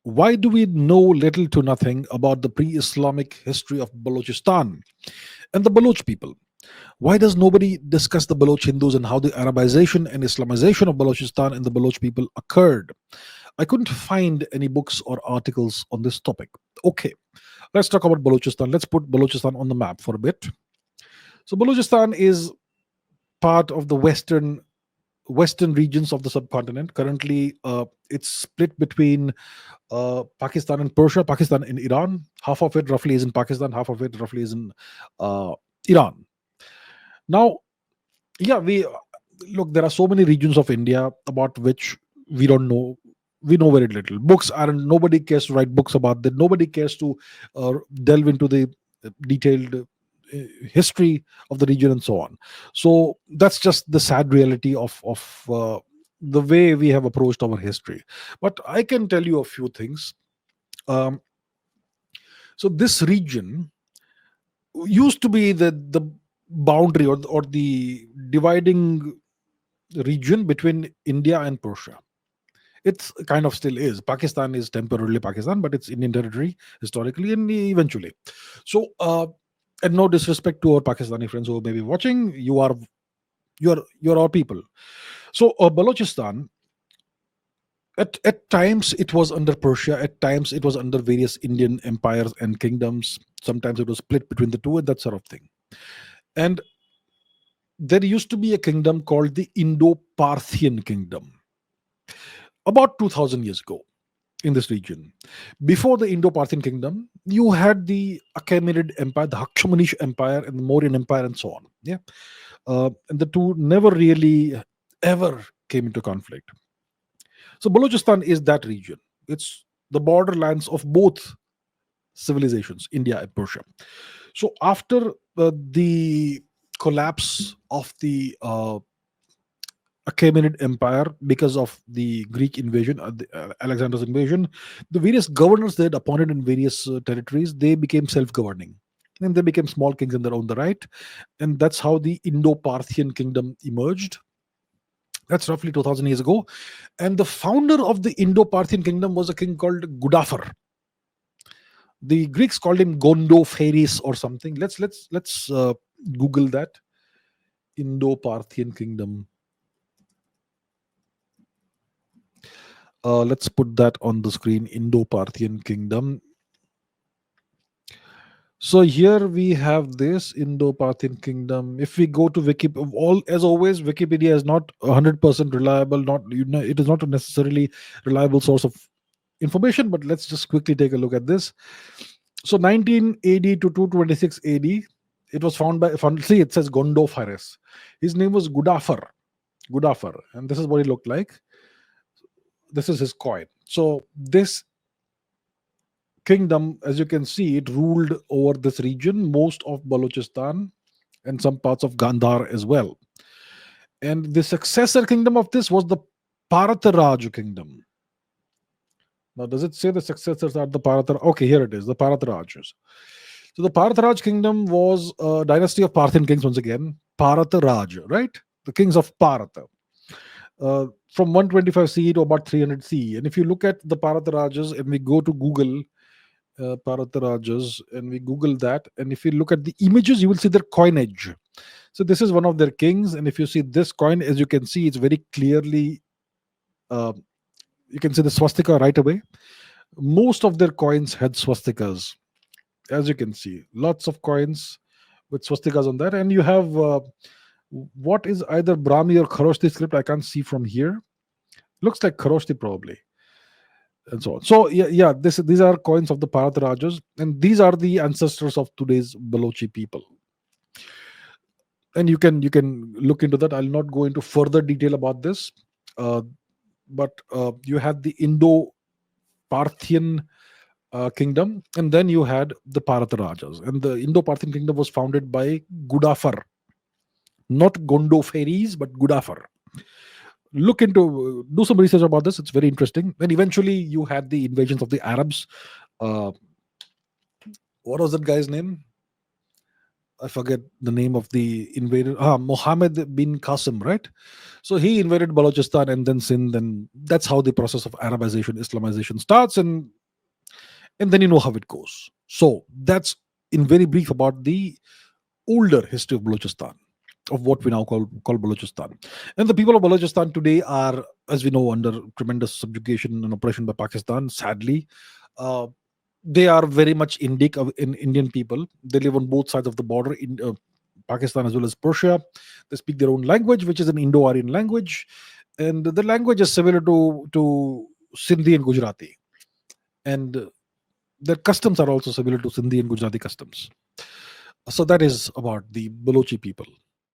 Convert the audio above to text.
Why do we know little to nothing about the pre-Islamic history of Balochistan and the Baloch people? Why does nobody discuss the Baloch Hindus and how the Arabization and Islamization of Balochistan and the Baloch people occurred? I couldn't find any books or articles on this topic. Okay, let's talk about Balochistan. Let's put Balochistan on the map for a bit. So Balochistan is part of the western regions of the subcontinent. Currently, it's split between Pakistan and Persia, Pakistan and Iran. Half of it roughly is in Pakistan, half of it roughly is in Iran. Now, yeah, we look. There are so many regions of India about which we don't know. We know very little. Books aren't. Nobody cares to write books about that. Nobody cares to delve into the detailed history of the region and so on. So that's just the sad reality of the way we have approached our history. But I can tell you a few things. Um, so this region used to be the boundary or the dividing region between India and Persia. It's kind of still is. Pakistan is temporarily Pakistan, but it's Indian territory historically and eventually. So, and no disrespect to our Pakistani friends who may be watching, you're our people. So, Balochistan, at times it was under Persia, at times it was under various Indian empires and kingdoms. Sometimes it was split between the two and that sort of thing. And there used to be a kingdom called the Indo-Parthian kingdom about 2000 years ago in this region. Before the Indo-Parthian kingdom, you had the Achaemenid Empire, the Hakshamanish Empire, and the Mauryan Empire, and so on. Yeah, and the two never really ever came into conflict. So Balochistan is that region. It's the borderlands of both civilizations, India and Persia. So after the collapse of the Achaemenid Empire because of the Greek invasion, Alexander's invasion, the various governors they had appointed in various territories, they became self-governing. And they became small kings in their own right. And that's how the Indo-Parthian kingdom emerged. That's roughly 2000 years ago. And the founder of the Indo-Parthian kingdom was a king called Gudafar. The Greeks called him Gondophares or something. Let's Google that. Indo-Parthian kingdom. Let's put that on the screen. Indo-Parthian kingdom. So here we have this Indo-Parthian kingdom. If we go to Wikipedia, as always, Wikipedia is not 100% reliable. It is not a necessarily reliable source of information. But let's just quickly take a look at this. So 19 AD to 226 AD, it was found by. See, it says Gondophares. His name was Gudafar, and this is what he looked like. This is his coin. So this kingdom, as you can see, it ruled over this region, most of Balochistan and some parts of Gandhar as well. And the successor kingdom of this was the Parataraja kingdom. Now, does it say the successors are the Paratarajas? Okay, here it is, the Paratarajas. So the Parataraj kingdom was a dynasty of Parthian kings once again, Parataraja, right? The kings of Parata. From 125 CE to about 300 CE. And if you look at the Paratarajas and we go to Google, Paratarajas, and we Google that, and if you look at the images, you will see their coinage. So this is one of their kings, and if you see this coin, as you can see, it's very clearly, you can see the swastika right away. Most of their coins had swastikas, as you can see. Lots of coins with swastikas on that, and you have what is either Brahmi or Kharoshti script. I can't see from here. Looks like Kharoshti probably, and so on. So yeah, these are coins of the Paratarajas, and these are the ancestors of today's Balochi people. And you can look into that. I'll not go into further detail about this, but you had the Indo-Parthian kingdom, and then you had the Paratarajas, and the Indo-Parthian kingdom was founded by Gudafar, not Gondophares, but Gudafar. Look into, do some research about this. It's very interesting. And eventually you had the invasions of the Arabs. What was that guy's name? I forget the name of the invader. Mohammed bin Qasim, right? So he invaded Balochistan and then Sindh, and that's how the process of Arabization, Islamization starts, and then you know how it goes. So that's in very brief about the older history of Balochistan, of what we now call Balochistan. And the people of Balochistan today are, as we know, under tremendous subjugation and oppression by Pakistan. Sadly, uh, they are very much in Indian people. They live on both sides of the border in Pakistan as well as Persia. They speak their own language, which is an Indo-Aryan language, and the language is similar to Sindhi and Gujarati, and their customs are also similar to Sindhi and Gujarati customs. So that is about the Balochi people.